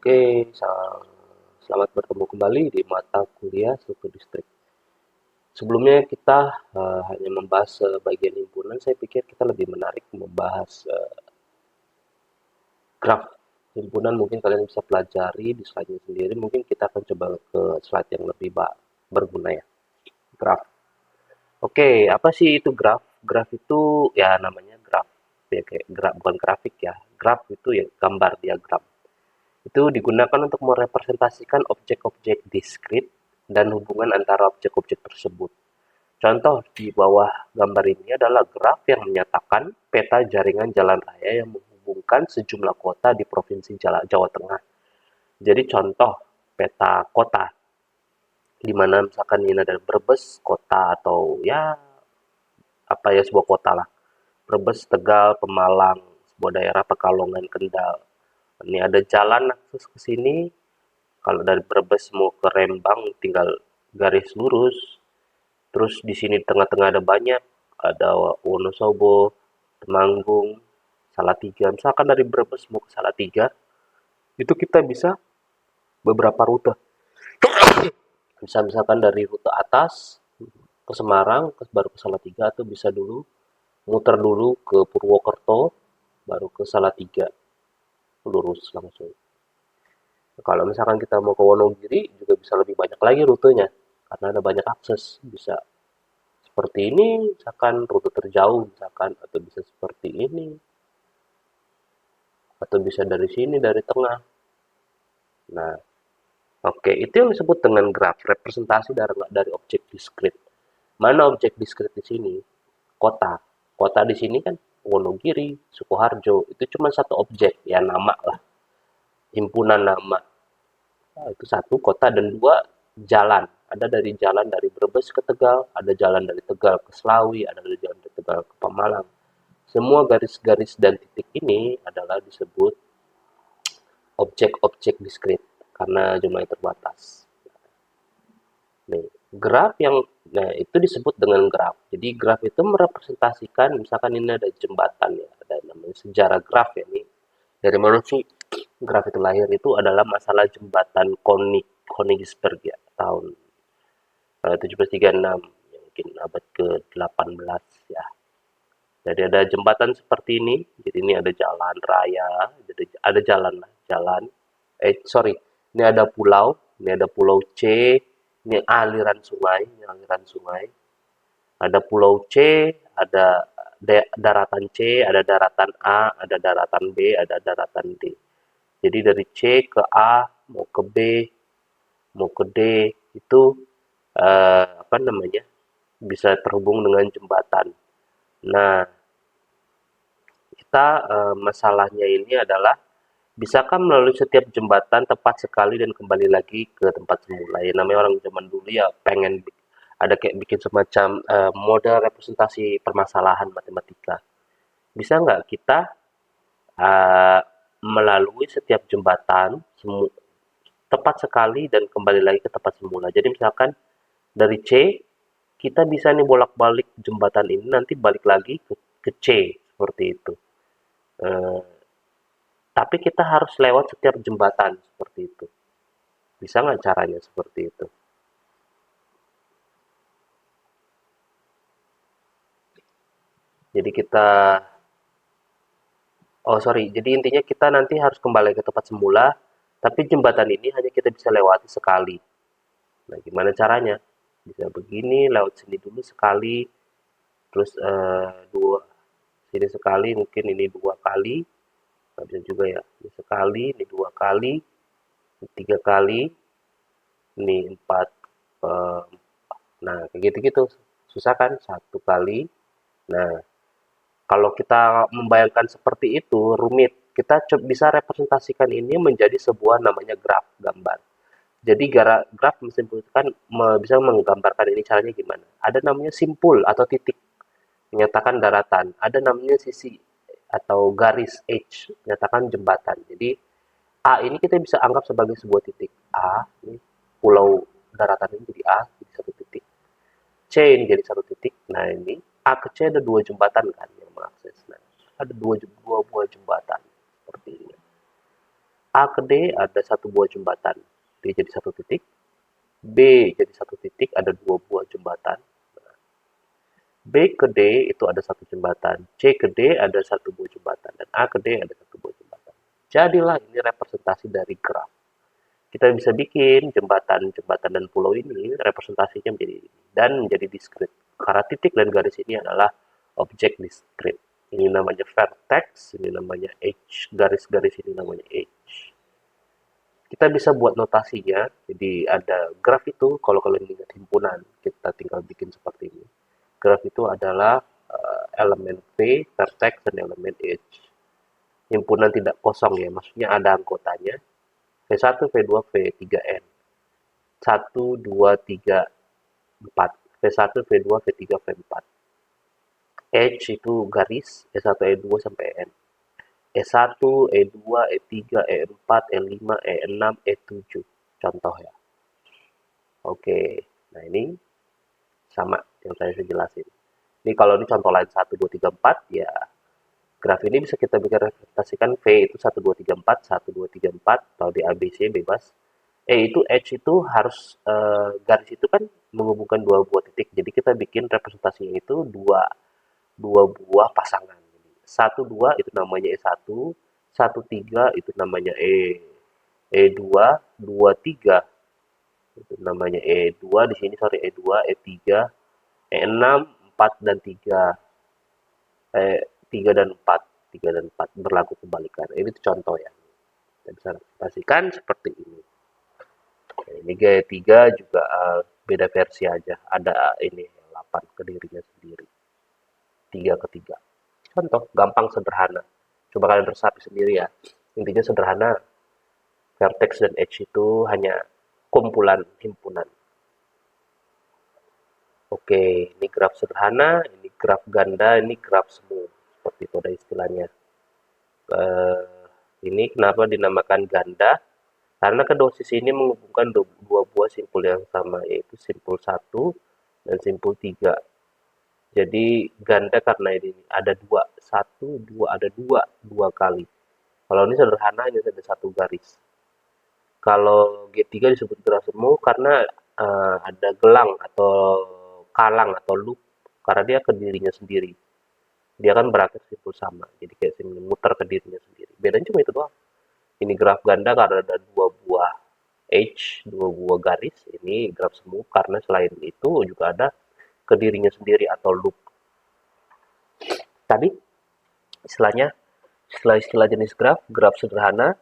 Oke, selamat bertemu kembali di mata kuliah struktur distrik. Sebelumnya kita hanya membahas bagian himpunan, saya pikir kita lebih menarik membahas graf himpunan. Mungkin kalian bisa pelajari di slide-nya sendiri. Mungkin kita akan coba ke slide yang lebih berguna ya. Graf. Oke, apa sih itu graf? Graf itu ya namanya graf. Ya, kayak graf bukan grafik ya. Graf itu ya gambar diagram. Itu digunakan untuk merepresentasikan objek-objek diskrit dan hubungan antara objek-objek tersebut. Contoh di bawah gambar ini adalah graf yang menyatakan peta jaringan jalan raya yang menghubungkan sejumlah kota di Provinsi Jawa Tengah. Jadi contoh peta kota, di mana misalkan ini ada Brebes, kota atau ya apa ya sebuah kota lah. Brebes, Tegal, Pemalang, sebuah daerah Pekalongan, Kendal. Ini ada jalan akses ke sini. Kalau dari Brebes mau ke Rembang tinggal garis lurus. Terus di sini tengah-tengah ada banyak, ada Wonosobo, Temanggung, Salatiga. Misalkan dari Brebes mau ke Salatiga, itu kita bisa beberapa rute. Bisa misalkan dari rute atas ke Semarang, baru ke Salatiga, atau bisa dulu muter dulu ke Purwokerto, baru ke Salatiga, lurus langsung. Kalau misalkan kita mau ke Wonogiri, juga bisa lebih banyak lagi rutenya, karena ada banyak akses. Bisa seperti ini, misalkan rute terjauh, misalkan, atau bisa seperti ini, atau bisa dari sini, dari tengah. Nah, oke, itu yang disebut dengan graf, representasi dari objek diskrit. Mana objek diskrit di sini? Kota. Kota di sini kan Wonogiri, Sukoharjo, itu cuma satu objek, ya nama lah, himpunan nama. Nah, itu satu kota dan dua jalan. Ada dari jalan dari Brebes ke Tegal, ada jalan dari Tegal ke Selawi, ada dari jalan dari Tegal ke Pemalang. Semua garis-garis dan titik ini adalah disebut objek-objek diskrit karena jumlahnya terbatas. Nih, graf yang nah itu disebut dengan graf. Jadi graf itu merepresentasikan misalkan ini ada jembatan ya, ada namanya sejarah graf ya nih. Dari mana sih graf itu lahir itu adalah masalah jembatan Königsberg ya tahun 1736 ya, mungkin abad ke-18 ya. Jadi ada jembatan seperti ini. Jadi ini ada jalan raya, jadi ada jalan lah, jalan. Sorry, ini ada pulau, ini ada pulau C, ini aliran sungai, ini aliran sungai. Ada pulau C, ada daratan C, ada daratan A, ada daratan B, ada daratan D. Jadi dari C ke A, mau ke B, mau ke D, itu apa namanya? Bisa terhubung dengan jembatan. Nah, kita masalahnya ini adalah bisakah melalui setiap jembatan tepat sekali dan kembali lagi ke tempat semula? Ya namanya orang zaman dulu ya pengen ada kayak bikin semacam model representasi permasalahan matematika. Bisa nggak kita uh, melalui setiap jembatan tepat sekali dan kembali lagi ke tempat semula? Jadi misalkan dari C kita bisa nih bolak-balik jembatan ini nanti balik lagi ke C seperti itu. Uh, tapi kita harus lewat setiap jembatan seperti itu. Bisa nggak caranya seperti itu? Jadi kita, oh sorry, jadi intinya kita nanti harus kembali ke tempat semula, tapi jembatan ini hanya kita bisa lewati sekali. Nah, gimana caranya? Bisa begini, lewat sini dulu sekali, terus dua, sini sekali, mungkin ini dua kali, nggak bisa juga ya. Ini sekali, ini dua kali, ini tiga kali, ini empat. eh, nah, kayak gitu-gitu. Susah kan? Satu kali. Nah, kalau kita membayangkan seperti itu, rumit. Kita bisa representasikan ini menjadi sebuah namanya graf, gambar. Jadi graf bisa menggambarkan ini caranya gimana. Ada namanya simpul atau titik, menyatakan daratan. Ada namanya sisi atau garis H, menyatakan jembatan. Jadi A ini kita bisa anggap sebagai sebuah titik. A, ini pulau daratan ini jadi A, jadi satu titik. C ini jadi satu titik. Nah ini A ke C ada dua jembatan kan yang mengakses. Nah, ada dua buah jembatan seperti ini. A ke D ada satu buah jembatan, D jadi satu titik, B jadi satu titik, ada dua buah jembatan, B ke D itu ada satu jembatan, C ke D ada satu buah jembatan, dan A ke D ada satu buah jembatan. Jadilah ini representasi dari graf. Kita bisa bikin jembatan-jembatan dan pulau ini representasinya menjadi ini dan menjadi diskrit. Karena titik dan garis ini adalah objek diskrit. Ini namanya vertex, ini namanya edge, garis-garis ini namanya edge. Kita bisa buat notasinya, jadi ada graf itu, kalau kalian ingat himpunan, kita tinggal bikin seperti ini. Graf itu adalah elemen V, vertex, dan elemen edge. Himpunan tidak kosong ya, maksudnya ada anggotanya. V1, V2, V3N. 1, 2, 3, 4. V1, V2, V3, V4. Edge itu garis, E1, E2, sampai N. E1, E2, E3, E4, E5, E6, E7. Contoh ya. Oke, nah ini sama yang saya jelasin. Ini kalau ini contoh lain 1, 2, 3, 4, ya graf ini bisa kita bikin representasikan V itu 1, 2, 3, 4, 1, 2, 3, 4, atau di ABC bebas. Itu edge itu harus garis itu kan menghubungkan dua buah titik. Jadi kita bikin representasinya itu dua dua buah pasangan. Satu dua itu namanya E1, satu tiga itu namanya E2, dua tiga itu namanya E2 di sini sorry E2, E3, E6, 4 dan 3. 3 dan 4, 3 dan 4 berlaku kebalikan. Ini contoh ya. Kita bisa representasikan seperti ini. Ini gaya 3 juga beda versi aja. Ada ini 8 ke dirinya sendiri. 3 ke 3. Contoh, gampang sederhana. Coba kalian resapi sendiri ya. Intinya sederhana. Vertex dan edge itu hanya kumpulan himpunan. Oke, ini graf sederhana, ini graf ganda, ini graf semu. Seperti itu ada istilahnya. Eh, ini kenapa dinamakan ganda? Karena kedua sisi ini menghubungkan dua buah simpul yang sama, yaitu simpul 1 dan simpul 3. Jadi ganda karena ini ada dua, satu, dua, ada dua, dua kali. Kalau ini sederhana, hanya ada satu garis. Kalau G3 disebut graf semu karena ada gelang atau kalang atau loop, karena dia ke dirinya sendiri. Dia kan berakhir simpul sama, jadi kayak muter ke dirinya sendiri. Bedanya cuma itu doang. Ini graf ganda karena ada dua buah edge, dua buah garis. Ini graf semu karena selain itu juga ada ke dirinya sendiri atau loop. Tadi istilahnya, istilah-istilah jenis graf, graf sederhana,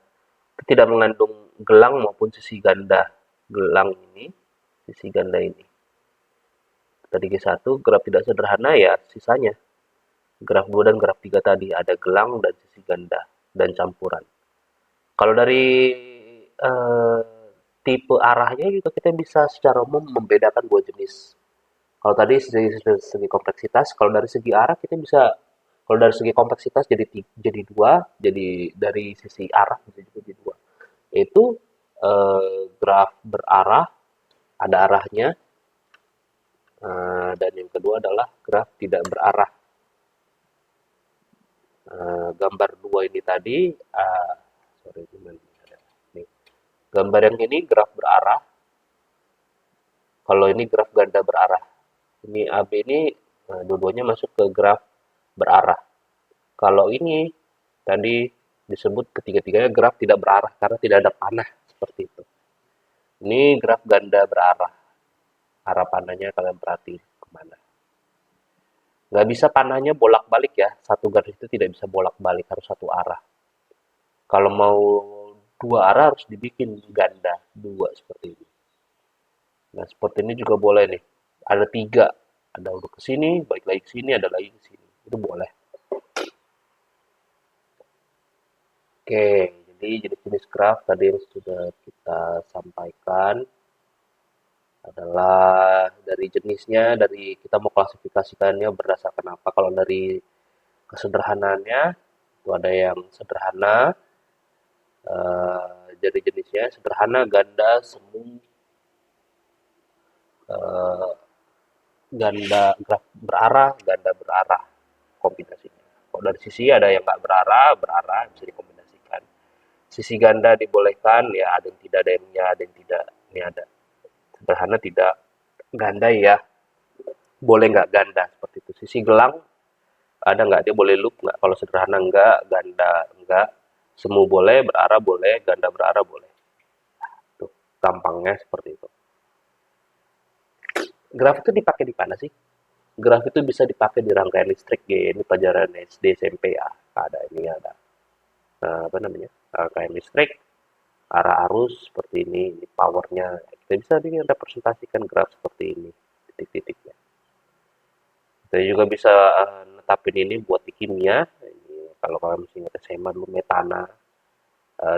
tidak mengandung gelang maupun sisi ganda. Gelang ini, sisi ganda ini. Tadi G1, graf tidak sederhana ya sisanya. Graf 2 dan graf 3 tadi ada gelang dan sisi ganda dan campuran. Kalau dari eh, tipe arahnya juga kita bisa secara umum membedakan dua jenis. Kalau tadi segi kompleksitas, kalau dari segi arah kita bisa, kalau dari segi kompleksitas jadi dua, jadi dari sisi arah bisa juga jadi dua. Itu graf berarah, ada arahnya, dan yang kedua adalah graf tidak berarah. Gambar dua ini tadi, sorry gimana? Nih, gambar yang ini graf berarah, kalau ini graf ganda berarah. Ini AB ini dua-duanya masuk ke graf berarah. Kalau ini tadi disebut ketiga-tiganya graf tidak berarah karena tidak ada panah seperti itu. Ini graf ganda berarah. Arah panahnya kalian perhatiin kemana. Nggak bisa panahnya bolak-balik ya. Satu garis itu tidak bisa bolak-balik, harus satu arah. Kalau mau dua arah harus dibikin ganda dua seperti ini. Nah seperti ini juga boleh nih. Ada tiga, ada udah ke sini, balik lagi ke sini, ada lagi ke sini. Itu boleh. Oke, jadi jenis-jenis graf tadi yang sudah kita sampaikan adalah dari jenisnya, dari kita mau klasifikasikannya berdasarkan apa. Kalau dari kesederhanaannya, itu ada yang sederhana, jadi jenisnya sederhana, ganda, semu, eh, ganda graf berarah, ganda berarah kombinasinya. Kalau dari sisi ada yang nggak berarah, berarah bisa dikombinasikan. Sisi ganda dibolehkan, ya ada yang tidak, ada yang ya, ada yang tidak. Ini ada sederhana tidak, ganda ya, boleh nggak ganda seperti itu. Sisi gelang ada nggak, dia boleh loop nggak? Kalau sederhana nggak, ganda nggak, semu boleh, berarah boleh, ganda berarah boleh. Tuh, gampangnya seperti itu. Graf itu dipakai di mana sih? Graf itu bisa dipakai di rangkaian listrik ya. Ini pelajaran SD SMP ya. Ada ini ada apa namanya? Rangkaian listrik, arah arus seperti ini powernya. Kita bisa representasikan graf seperti ini, titik-titiknya. Kita juga bisa netapin ini buat di kimia. Ini, kalau kalian masih ingat SMA dulu metana,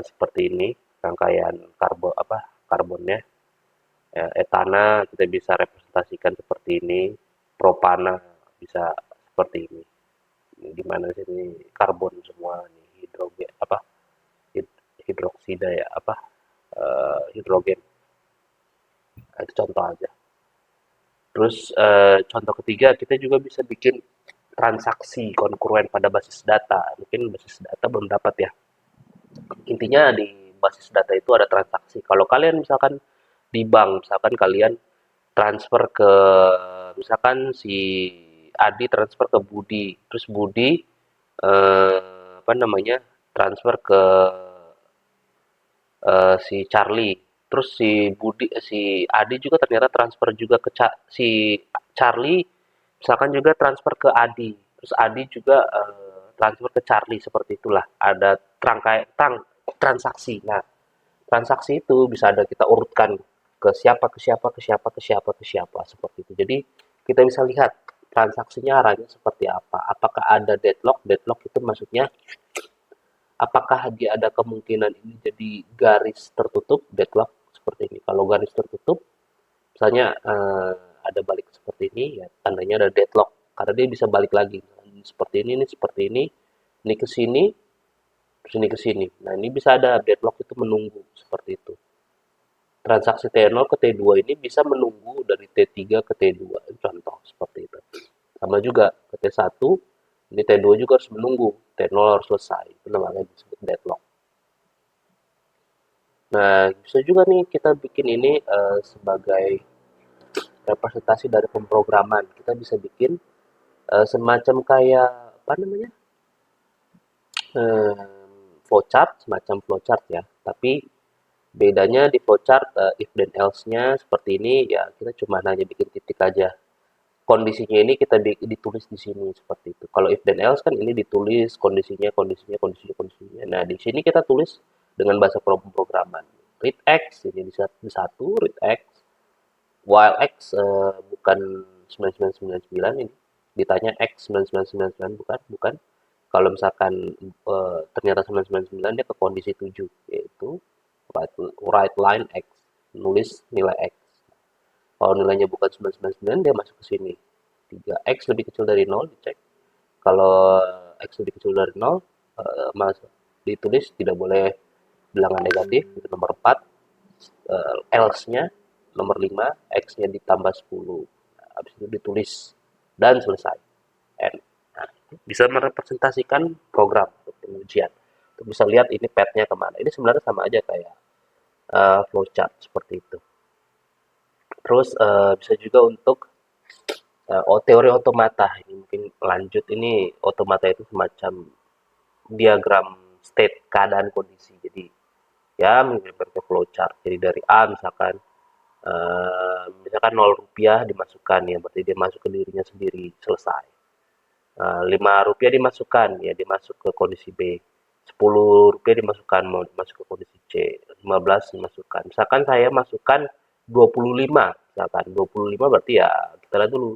seperti ini rangkaian karbonnya. Ya, etana kita bisa representasikan seperti ini, propana bisa seperti ini. Gimana sih ini karbon semua nih, hidrogen apa hidroksida ya hidrogen. Nah, itu contoh aja. Terus contoh ketiga kita juga bisa bikin transaksi konkuruen pada basis data. Mungkin basis data belum dapat ya. Intinya di basis data itu ada transaksi. Kalau kalian misalkan di bank, misalkan kalian transfer ke misalkan si Adi transfer ke Budi, terus Budi apa namanya transfer ke si Charlie, terus si Adi juga ternyata transfer juga ke si Charlie, misalkan juga transfer ke Adi, terus Adi juga transfer ke Charlie seperti itulah. Ada transaksi. Nah, transaksi itu bisa ada kita urutkan ke siapa ke siapa ke siapa ke siapa ke siapa seperti itu. Jadi kita bisa lihat transaksinya arahnya seperti apa. Apakah ada deadlock? Deadlock itu maksudnya apakah dia ada kemungkinan ini jadi garis tertutup deadlock seperti ini. Kalau garis tertutup, misalnya ada balik seperti ini, ya tandanya ada deadlock karena dia bisa balik lagi. Seperti ini seperti ini ke sini, terus ini ke sini. Nah ini bisa ada deadlock itu menunggu seperti itu. Transaksi T0 ke T2 ini bisa menunggu dari T3 ke T2, contoh seperti itu. Sama juga ke T1, ini T2 juga harus menunggu, T0 harus selesai, itu namanya disebut deadlock. Nah, bisa juga nih kita bikin ini sebagai representasi dari pemrograman. Kita bisa bikin semacam kayak apa namanya flowchart, semacam flowchart ya. Tapi bedanya di flowchart if then else-nya seperti ini ya kita cuma hanya bikin titik aja. Kondisinya ini kita ditulis di sini seperti itu. Kalau if then else kan ini ditulis kondisinya, kondisinya, kondisinya, kondisinya. Nah, di sini kita tulis dengan bahasa pemrograman. Read X ini di satu, read X, while X bukan 9999 ini. Ditanya X 9999 bukan, bukan. Kalau misalkan ternyata 999 dia ke kondisi 7 yaitu right line X, nulis nilai X. Kalau nilainya bukan 999 dia masuk ke sini. 3x lebih kecil dari 0 dicek. Kalau x lebih kecil dari 0 ditulis tidak boleh bilangan negatif, itu nomor 4. Else-nya nomor 5, x-nya ditambah 10. Nah, habis itu ditulis dan selesai. N. Nah, bisa merepresentasikan program untuk pengujian. Untuk bisa lihat ini path-nya kemana. Ini sebenarnya sama aja kayak flowchart seperti itu. Terus bisa juga untuk teori otomata. Ini mungkin lanjut, ini otomata itu semacam diagram state, keadaan kondisi. Jadi ya menggambarkan flowchart. Jadi dari A misalkan 0 rupiah dimasukkan ya, berarti dia masuk ke dirinya sendiri, selesai. 5 rupiah dimasukkan ya, dimasuk ke kondisi B. 10 rupiah dimasukkan, mau masuk ke kondisi C. 15 dimasukkan. Misalkan saya masukkan 25, misalkan 25 berarti ya kita lihat dulu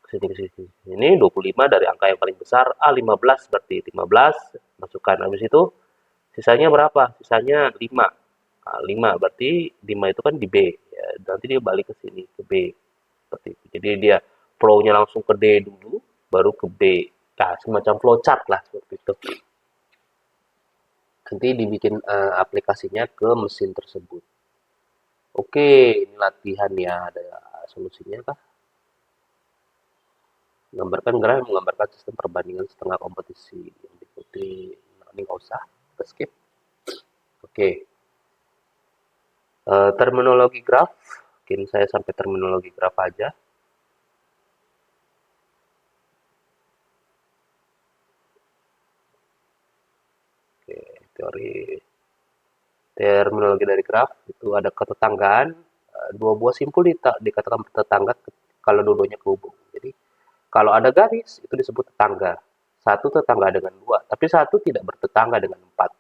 sini ke sini. Ini 25 dari angka yang paling besar, A15 berarti 15 masukkan. Habis itu sisanya berapa? Sisanya 5. Nah, 5 berarti 5 itu kan di B. Ya, nanti dia balik ke sini ke B. Seperti itu. Jadi dia flow-nya langsung ke D dulu, baru ke B. Nah, semacam flowchart lah seperti itu. Nanti dibikin aplikasinya ke mesin tersebut. Oke, ini latihan ya. Ada solusinya kah? Menggambarkan graf menggambarkan sistem perbandingan setengah kompetisi yang diikuti. Nah, ini nggak usah, kita skip. Oke, terminologi graf, mungkin saya sampai terminologi graf aja. Oke, terminologi dari graf itu ada ketetanggaan, dua buah simpul dikatakan bertetangga kalau dua-duanya kehubung. Jadi kalau ada garis itu disebut tetangga. Satu tetangga dengan dua, tapi satu tidak bertetangga dengan empat.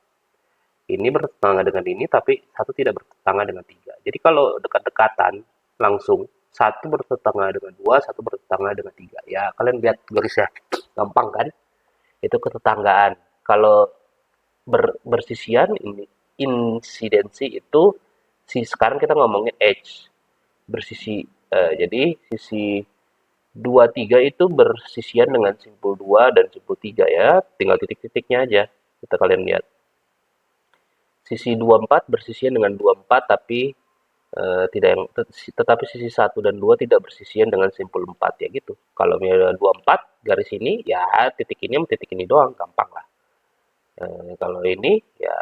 Ini bertetangga dengan ini, tapi satu tidak bertetangga dengan tiga. Jadi kalau dekat-dekatan langsung satu bertetangga dengan dua, satu bertetangga dengan tiga. Ya kalian lihat garisnya, gampang kan? Itu ketetanggaan. Kalau bersisian ini insidensi itu sekarang kita ngomongin edge bersisi, jadi sisi 2 3 itu bersisian dengan simpul 2 dan simpul 3 ya, tinggal titik-titiknya aja. Kita kalian lihat. Sisi 24 bersisian dengan 24 tapi tidak yang tetapi sisi 1 dan 2 tidak bersisian dengan simpul 4 ya gitu. Kalau misalnya 24 garis ini ya titik ini sama titik ini doang, gampang lah. Kalau ini ya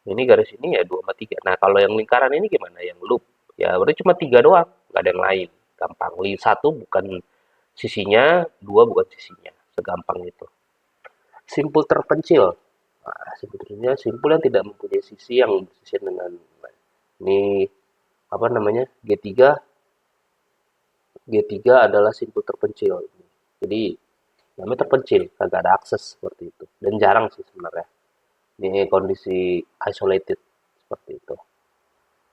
ini garis ini ya 2 sama 3. Nah, kalau yang lingkaran ini gimana? Yang loop. Ya berarti cuma 3 doang, nggak ada yang lain. Gampang. Satu bukan sisinya, dua bukan sisinya. Segampang itu. Simpul terpencil. Nah, sebetulnya simpul yang tidak mempunyai sisi yang bersisian dengan ini apa namanya? G3. G3 adalah simpul terpencil. Jadi namanya terpencil, kagak ada akses seperti itu. Dan jarang sih sebenarnya. Ini kondisi isolated seperti itu.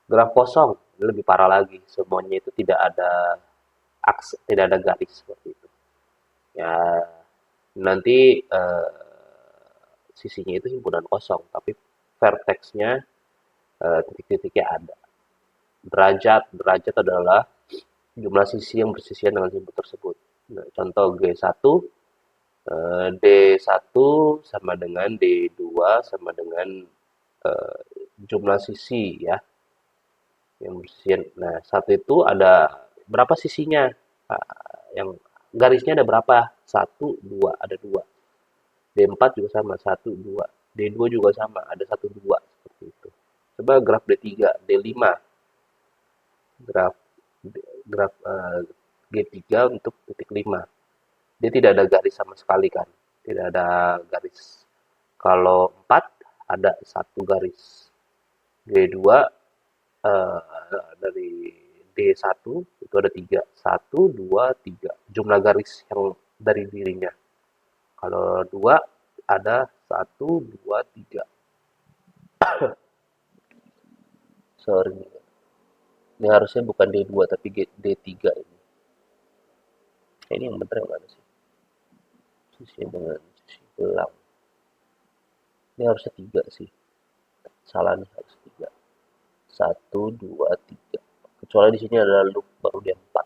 Graf kosong lebih parah lagi, semuanya itu tidak ada akses, tidak ada garis seperti itu. Ya nanti sisinya itu himpunan kosong, tapi vertexnya titik-titiknya ada. Derajat adalah jumlah sisi yang bersisian dengan simpul tersebut. Nah, contoh G1 D1 sama dengan D2 sama dengan eh, jumlah sisi ya yang bersisian. Nah, satu itu ada berapa sisinya? Yang garisnya ada berapa? Satu, dua, ada dua. D4 juga sama, satu, dua. D2 juga sama, ada satu, dua. Seperti itu. Coba graf D3, D5. Graf graf G3 untuk titik 5. Dia tidak ada garis sama sekali kan. Tidak ada garis. Kalau 4 ada satu garis. G2 dari D1 itu ada tiga. Satu, dua, tiga. Jumlah garis yang dari dirinya. Kalau dua ada satu, dua, tiga. Sorry, ini harusnya bukan D2 tapi D3 ini. Ini yang benar yang mana sih? Sisi dengan sisi belang. Ini harusnya tiga sih. Salah nih harus tiga. Satu, dua, tiga. Kecuali di sini ada loop baru dia empat.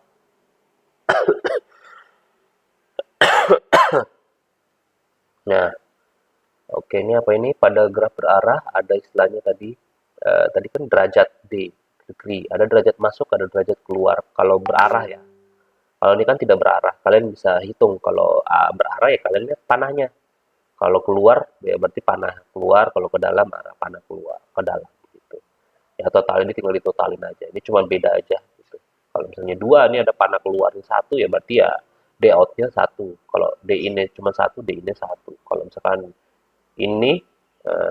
Nah, oke ini apa ini? Pada graf berarah ada istilahnya tadi. Tadi kan derajat degree. Ada derajat masuk, ada derajat keluar. Kalau berarah ya. Kalau ini kan tidak berarah. Kalian bisa hitung. Kalau berarah ya kalian lihat panahnya. Kalau keluar ya berarti panah keluar. Kalau ke dalam arah panah keluar ke dalam. Gitu. Ya total ini tinggal ditotalin aja. Ini cuma beda aja. Gitu. Kalau misalnya dua ini ada panah keluarnya satu ya berarti ya D outnya satu. Kalau D in-nya cuma satu, D in-nya satu. Kalau misalkan ini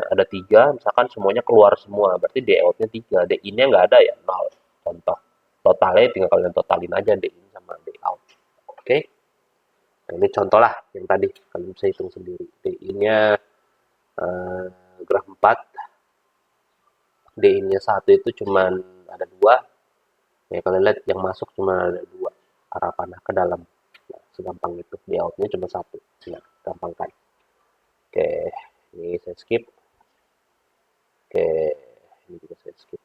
ada tiga, misalkan semuanya keluar semua, berarti D outnya tiga, D in-nya nggak ada ya nol. Contoh totalnya tinggal kalian totalin aja D in sama D out. Oke, nah, ini contoh lah yang tadi kalian bisa hitung sendiri. D in-nya graf 4, D in-nya satu itu cuman ada dua. Ya kalian lihat yang masuk cuma ada dua arah panah ke dalam. Nah, segampang itu. D out-nya cuma satu. Nah, gampang kan? Oke, ini saya skip. Oke, ini juga saya skip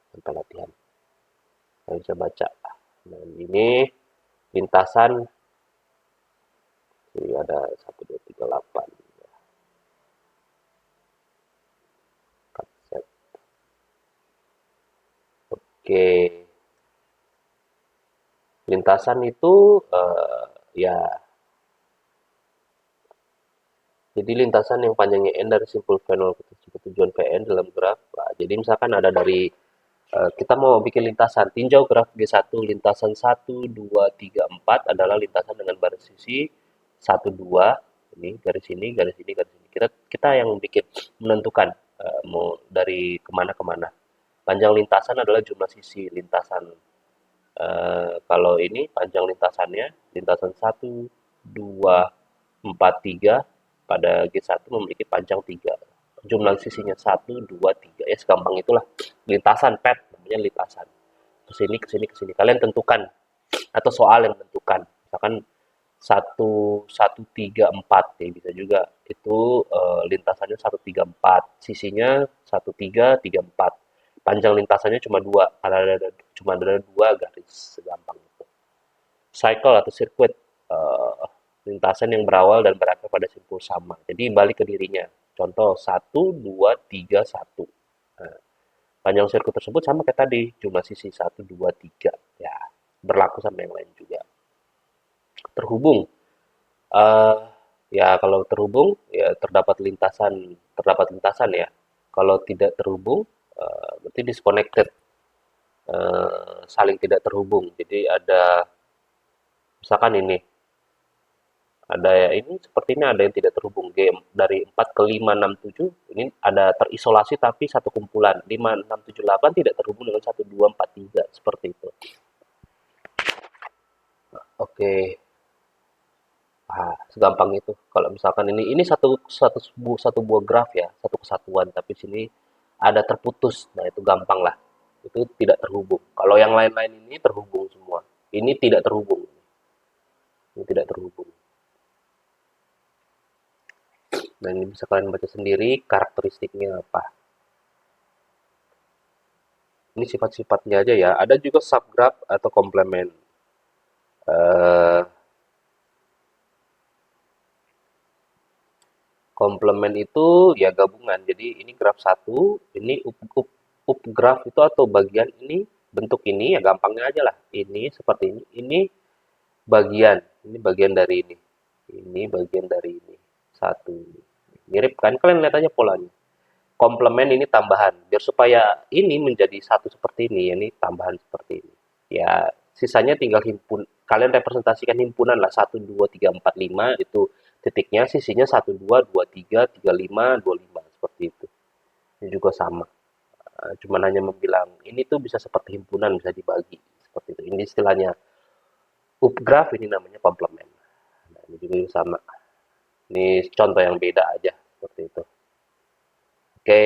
sampai latihan. Kalian bisa baca. Dan ini lintasan ini ada 1, 2, 3, 8. Oke, lintasan itu ya jadi lintasan yang panjangnya n dari simpul V0 tujuan PN dalam graf. Nah, jadi misalkan ada dari kita mau bikin lintasan, tinjau graf G1, lintasan 1, 2, 3, 4 adalah lintasan dengan baris sisi 1, 2, ini garis ini, garis ini, garis ini. Kita yang bikin menentukan mau dari kemana kemana. Panjang lintasan adalah jumlah sisi lintasan. Kalau ini panjang lintasannya, lintasan 1, 2, 4, 3 pada G1 memiliki panjang 3. Jumlah sisinya 1, 2, 3. Ya segampang itulah. Lintasan pet namanya lintasan. Ke sini, ke sini, ke sini. Kalian tentukan atau soal yang menentukan. Misalkan 1, 1, 3, 4 ya bisa juga. Itu lintasannya 1, 3, 4. Sisinya 1, 3, 3, 4. Panjang lintasannya cuma 2. Karena cuma ada 2 garis. Segampang itu. Cycle atau sirkuit. Lintasan yang berawal dan berakhir pada simpul sama. Jadi balik ke dirinya. Contoh 1, 2, 3, 1. Nah, panjang sirkuit tersebut sama kayak tadi. Jumlah sisi 1, 2, 3. Ya, berlaku sama yang lain juga. Terhubung. eh Ya kalau terhubung ya terdapat lintasan ya. Kalau tidak terhubung berarti disconnected, saling tidak terhubung. Jadi ada misalkan ini ada ya ini seperti ini ada yang tidak terhubung game dari 4 ke 5 6 7 ini ada terisolasi tapi satu kumpulan 5 6 7 8 tidak terhubung dengan 1 2 4 3 seperti itu. Oke. Segampang itu. Kalau misalkan ini satu buah graf ya, satu kesatuan, tapi sini ada terputus. Nah, itu gampang lah. Itu tidak terhubung. Kalau yang lain-lain ini terhubung semua. Ini tidak terhubung. Ini tidak terhubung. Nah, ini bisa kalian baca sendiri karakteristiknya apa. Ini sifat-sifatnya aja ya. Ada juga subgraph atau komplement. Eh, Komplement itu ya gabungan. Jadi ini graf satu, ini up graf itu atau bagian ini bentuk ini ya gampangnya aja lah. Ini seperti ini. Ini bagian dari ini. Ini bagian dari ini. Satu. Mirip kan? Kalian lihat aja polanya. Komplement ini tambahan. Biar supaya ini menjadi satu seperti ini, ya ini tambahan seperti ini. Ya, sisanya tinggal himpun. Kalian representasikan himpunan lah. Satu, 2, 3, 4, 5 itu titiknya. Sisinya satu, 2, 2, 3, 3, 5, 2, 5. Seperti itu. Ini juga sama. Cuman hanya membilang, ini tuh bisa seperti himpunan, bisa dibagi. Seperti itu. Ini istilahnya upgraph, ini namanya komplement. Nah, ini juga sama. Ini contoh yang beda aja. Seperti itu. Oke.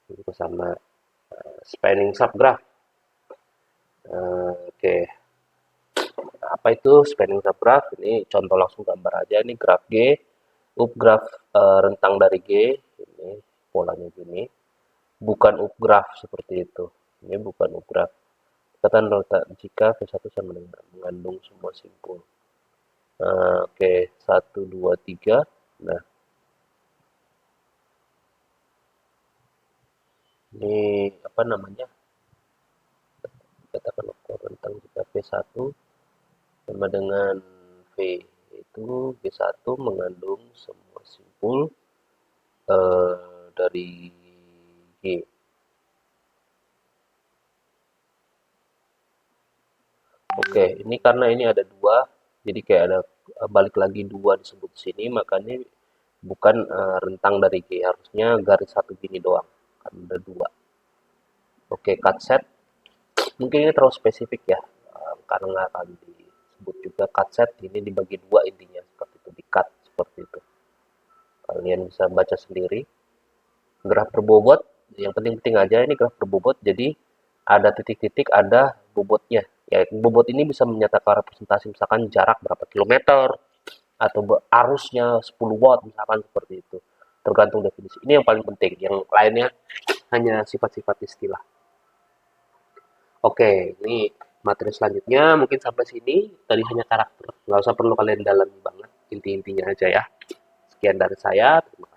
Ini juga sama. Spanning subgraph. Oke. Apa itu spanning subgraph? Ini contoh langsung gambar aja. Ini graf G, upgraph rentang dari G. Ini polanya gini. Bukan upgraph seperti itu. Ini bukan upgraph. Ikatan letak jika V1 sama dengan mengandung semua simpul. Oke, 1, 2, 3. Nah, ini apa namanya? Katakan ukur rentang jika V1 sama dengan V itu V1 mengandung semua simpul dari G. Oke, ini karena ini ada dua, jadi kayak ada balik lagi dua disebut sini, makanya bukan rentang dari G, harusnya garis satu gini doang, karena ada dua. Oke, cut set, mungkin ini terlalu spesifik ya, karena nggak akan disebut juga cut set, ini dibagi dua intinya, seperti itu, di cut, seperti itu. Kalian bisa baca sendiri. Graf berbobot, yang penting-penting aja ini graf berbobot, jadi ada titik-titik, ada bobotnya. Ya, bobot ini bisa menyatakan representasi misalkan jarak berapa kilometer atau arusnya 10 watt misalkan seperti itu. Tergantung definisi. Ini yang paling penting. Yang lainnya hanya sifat-sifat istilah. Oke, ini materi selanjutnya mungkin sampai sini. Tadi hanya karakter. Nggak usah perlu kalian dalami banget. Inti-intinya aja ya. Sekian dari saya. Terima kasih.